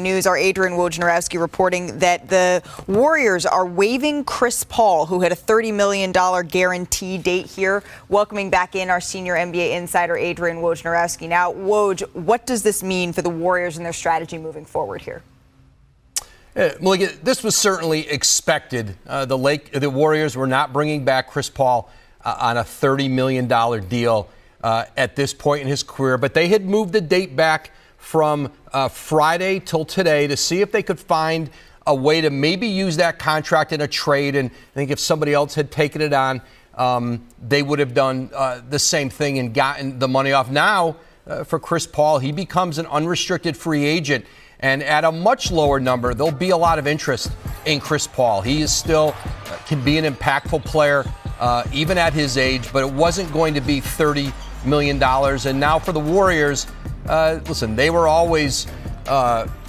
News, our Adrian Wojnarowski reporting that the Warriors are waiving Chris Paul, who had a $30 million guarantee date here. Welcoming back in our senior NBA insider, Adrian Wojnarowski. Now, Woj, what does this mean for the Warriors and their strategy moving forward here? Malika, this was certainly expected. The Warriors were not bringing back Chris Paul on a $30 million deal at this point in his career, but they had moved the date back from Friday till today to see if they could find a way to maybe use that contract in a trade. And I think if somebody else had taken it on, they would have done the same thing and gotten the money off. Now, for Chris Paul, he becomes an unrestricted free agent. And at a much lower number, there'll be a lot of interest in Chris Paul. He is still can be an impactful player, even at his age, but it wasn't going to be $30 million. And now for the Warriors, listen, they were always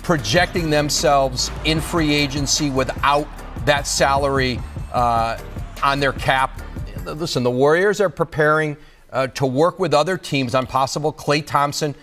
projecting themselves in free agency without that salary on their cap. Listen, the Warriors are preparing to work with other teams on possible Klay Thompson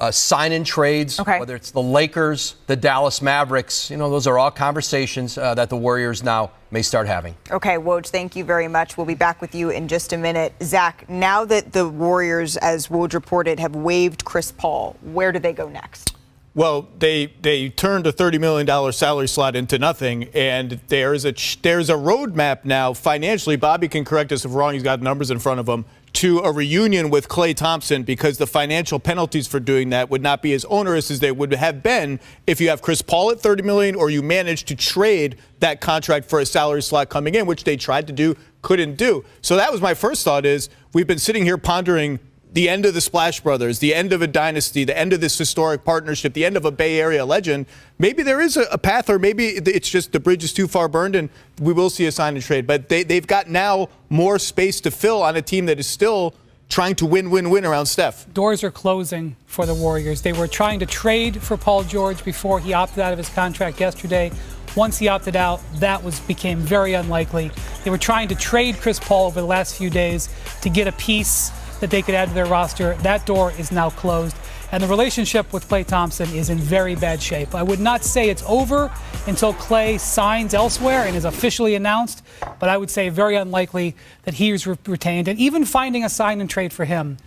sign-in trades, whether it's the Lakers, the Dallas Mavericks. Those are all conversations that the Warriors now may start having. Okay, Woj, thank you very much. We'll be back with you in just a minute. Zach, now that the Warriors, as Woj reported, have waived Chris Paul, where do they go next? Well, they turned a $30 million salary slot into nothing, and there's a roadmap now financially. Bobby can correct us if wrong. He's got numbers in front of him. To a reunion with Klay Thompson, because the financial penalties for doing that would not be as onerous as they would have been if you have Chris Paul at $30 million or you manage to trade that contract for a salary slot coming in, which they tried to do, couldn't do. So that was my first thought is we've been sitting here pondering the end of the Splash Brothers, the end of a dynasty, the end of this historic partnership, the end of a Bay Area legend. Maybe there is a path, or maybe it's just the bridge is too far burned and we will see a sign and trade. But they've got now more space to fill on a team that is still trying to win around Steph. Doors are closing for the Warriors. They were trying to trade for Paul George before he opted out of his contract yesterday. Once he opted out, that became very unlikely. They were trying to trade Chris Paul over the last few days to get a piece that they could add to their roster. That door is now closed. And the relationship with Klay Thompson is in very bad shape. I would not say it's over until Klay signs elsewhere and is officially announced, but I would say very unlikely that he is retained. And even finding a sign and trade for him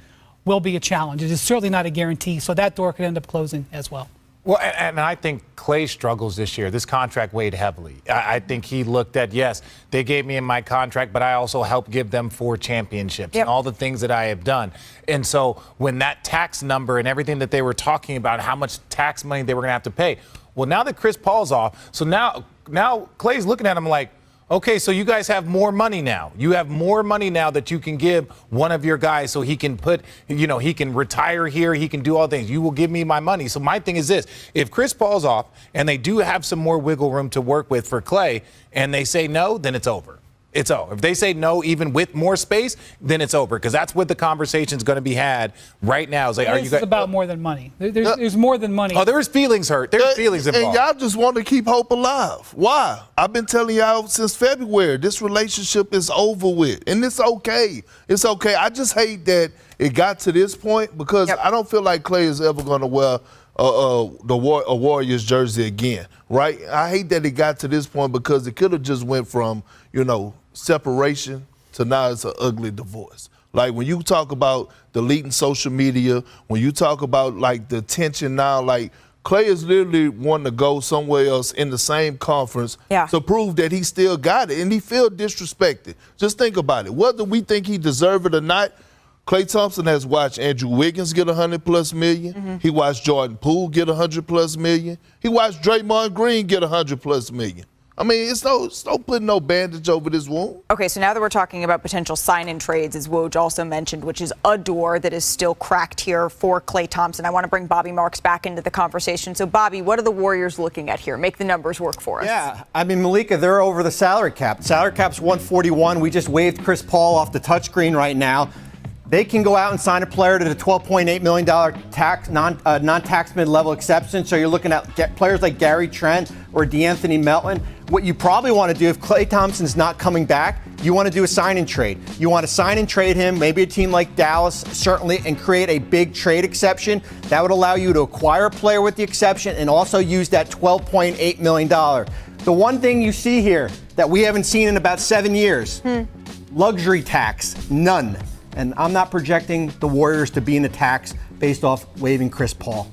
will be a challenge. It is certainly not a guarantee, so that door could end up closing as well. Well, and I think Klay struggles this year. This contract weighed heavily. I think he looked at, yes, they gave me in my contract, but I also helped give them 4 championships and all the things that I have done. And so when that tax number and everything that they were talking about, how much tax money they were going to have to pay. Well, now that Chris Paul's off, so now Klay's looking at him like, okay, so you guys have more money now. You have more money now that you can give one of your guys so he can he can retire here. He can do all things. You will give me my money. So my thing is this. If Chris Paul's off and they do have some more wiggle room to work with for Klay and they say no, then it's over. It's over. If they say no, even with more space, then it's over. Because that's what the conversation is going to be had right now. It's like, this is about more than money. There's more than money. Oh, there's feelings hurt. There's feelings involved. And y'all just want to keep hope alive. Why? I've been telling y'all since February, this relationship is over with. And it's okay. It's okay. I just hate that it got to this point because I don't feel like Klay is ever going to wear a Warriors jersey again, right? I hate that it got to this point because it could have just went from, separation to now it's an ugly divorce. Like when you talk about deleting social media, when you talk about like the tension now, like Klay is literally wanting to go somewhere else in the same conference to prove that he still got it, and he feel disrespected. Just think about it. Whether we think he deserve it or not, Klay Thompson has watched Andrew Wiggins get $100+ million. He watched Jordan Poole get $100+ million. He watched Draymond Green get $100+ million. I mean, it's no putting no bandage over this wound. Okay, so now that we're talking about potential sign-in trades, as Woj also mentioned, which is a door that is still cracked here for Klay Thompson. I want to bring Bobby Marks back into the conversation. So, Bobby, what are the Warriors looking at here? Make the numbers work for us. Yeah, I mean, Malika, they're over the salary cap. Salary cap's 141. We just waived Chris Paul off the touchscreen right now. they can go out and sign a player to the $12.8 million tax, non-tax mid-level exception. So you're looking at players like Gary Trent or DeAnthony Melton. What you probably want to do if Klay Thompson's not coming back, you want to do a sign and trade. You want to sign and trade him, maybe a team like Dallas, certainly, and create a big trade exception. That would allow you to acquire a player with the exception and also use that $12.8 million. The one thing you see here that we haven't seen in about 7 years, luxury tax, none. And I'm not projecting the Warriors to be in the tax based off waiving Chris Paul.